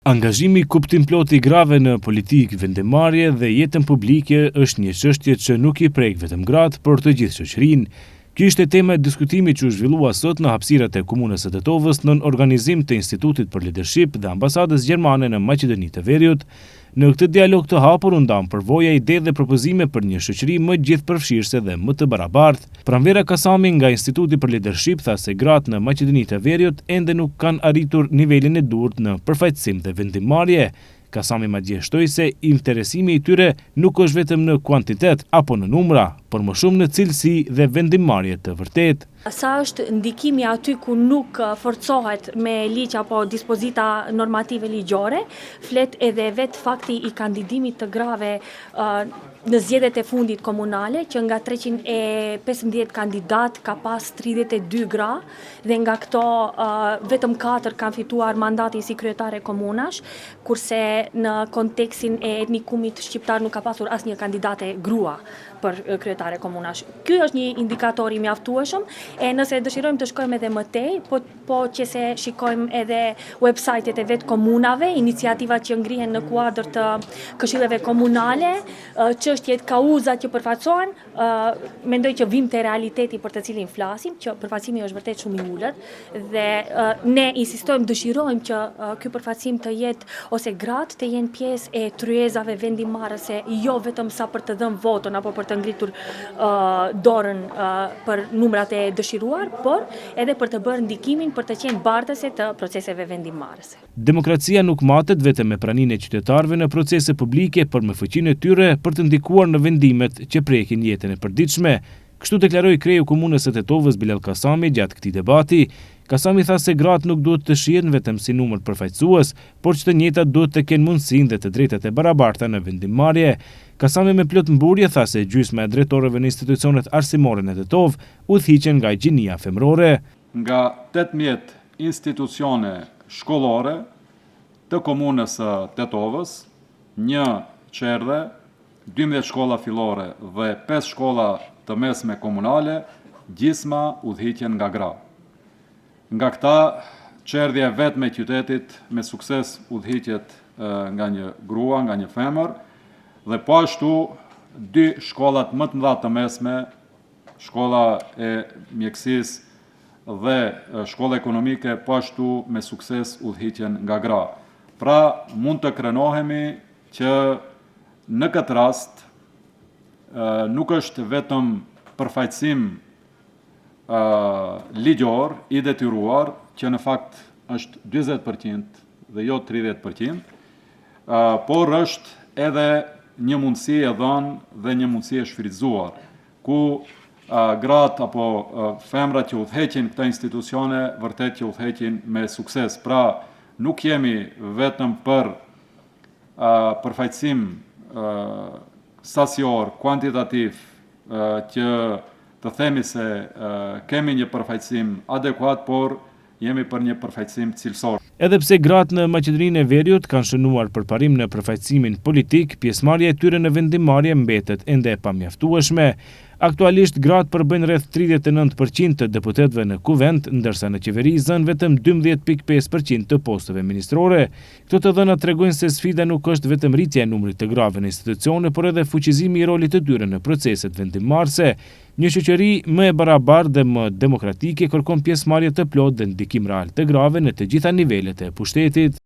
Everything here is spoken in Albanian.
Angazhimi kuptimplot i grave në politikë, vendimarrje dhe jetën publike është një çështje që nuk i prek vetëm gratë, por të gjithë shoqërinë. Ky ishte tema e diskutimit që u zhvillua sot në hapësirat e komunës së Tetovës nën organizim të Institutit për Leadership dhe Ambasadës Gjermane në Maqedoni të Veriut. Në këtë dialog të hapur u ndan përvoja, ide dhe propozime për një shoqëri më gjithëpërfshirëse dhe më të barabartë. Pranvera Kasami nga Instituti për Leadership tha se gratë në Maqedoni të Veriut ende nuk kanë arritur nivelin e duhur në përfaqësim dhe vendimmarrje. Kasami madje shtoi se interesimi i tyre nuk është vetëm në kuantitet apo në numra, por më shumë në cilësi dhe vendimmarrje të vërtetë. Sa është ndikimi aty ku nuk forcohet me ligj apo dispozita normative ligjore, flet edhe vetë fakti i kandidimit të grave në zgjedhjet e fundit komunale, që nga 315 kandidat ka pas 32 gra dhe nga këto vetëm 4 kanë fituar mandatin si kryetare komunash, kurse në kontekstin e etnikumit shqiptar nuk ka pasur asnjë kandidate grua për kryetare komunash. Ky është një indikator i mjaftueshëm, e nëse dëshirojmë të shkojmë edhe më tej, po që se shikojmë edhe websajtet e vetë komunave, iniciativat që ngrihen në kuadër të këshilleve komunale, çështjet kauzat që përfaqësohen, mendoj që vim te realiteti për të cilin flasim, që përfaqësimi është vërtet shumë i ulët dhe ne insistojmë, dëshirojmë që ky përfaqësim të jetë ose gratë të jenë pjesë e tryezave vendimmarrëse, jo vetëm sa për të dhënë votën apo për të ngritur dorën për numrat e dëshiruar, por edhe për të bërë ndikimin për të qenë bartëse të proceseve vendimmarrëse. Demokracia nuk matet vetëm me praninë e qytetarëve në procese publike, por me fuqinë e tyre për të ndikuar në vendimet që prekin jetën e përditshme. Kështu deklaroi kreu komunës së Tetovës Bilal Kasami gjatë këtij debati. Kasami tha se gratë nuk duhet të shihen vetëm si numër përfaqësues, por që të njëjtat duhet të kenë mundësinë dhe të drejtat e barabarta në vendimmarrje. Kasami me plot mburje tha se gjysma e drejtorëve në institucionet arsimore në Tetovë udhëhiqen nga gjinia femërore. Nga 18 institucione shkollore të komunës së Tetovës, 1 qerdhe, 12 shkolla fillore dhe 5 shkolla të mesme komunale, gjysma udhëhiqen nga gra. Nga këta, qerdhja e vetme e qytetit me sukses udhëhiqet nga një grua, nga një femër, dhe po ashtu 2 shkollat më të mëdha të mesme, shkolla e mjekësisë dhe shkolla ekonomike, po ashtu me sukses udhëhiqen nga gra. Pra, mund të krenohemi që në këtë rast nuk është vetëm përfaqësim ligjor i detyruar, që në fakt është 40% dhe jo 30%, por është edhe një mundësi e dhënë dhe një mundësi e shfrytzuar, ku gratë apo femrat që udhëheqin këta institucione vërtet që udhëheqin me sukses. Pra, nuk jemi vetëm për përfaqësim sasior, kuantitativ, që të themi se kemi një përfaqësim adekuat, por jemi për një përfaqësim cilësor. Edhe pse gratë në Maqedoninë e Veriut kanë shënuar përparim në përfaqësimin politik, pjesëmarrja e tyre në vendimmarrje mbetet ende e pamjaftueshme. Aktualisht gratë përbëjnë rreth 39% të deputetëve në kuvend, ndërsa në qeveri zënë vetëm 12.5% të posteve ministrore. Këto të dhëna tregojnë se sfida nuk është vetëm rritja e numrit të grave në institucione, por edhe fuqizimi i rolit të tyre në proceset vendimmarrëse. Një shoqëri më e barabartë dhe më demokratike kërkon pjesëmarrje të plotë dhe ndikim real të grave në të gjitha nivelet e pushtetit.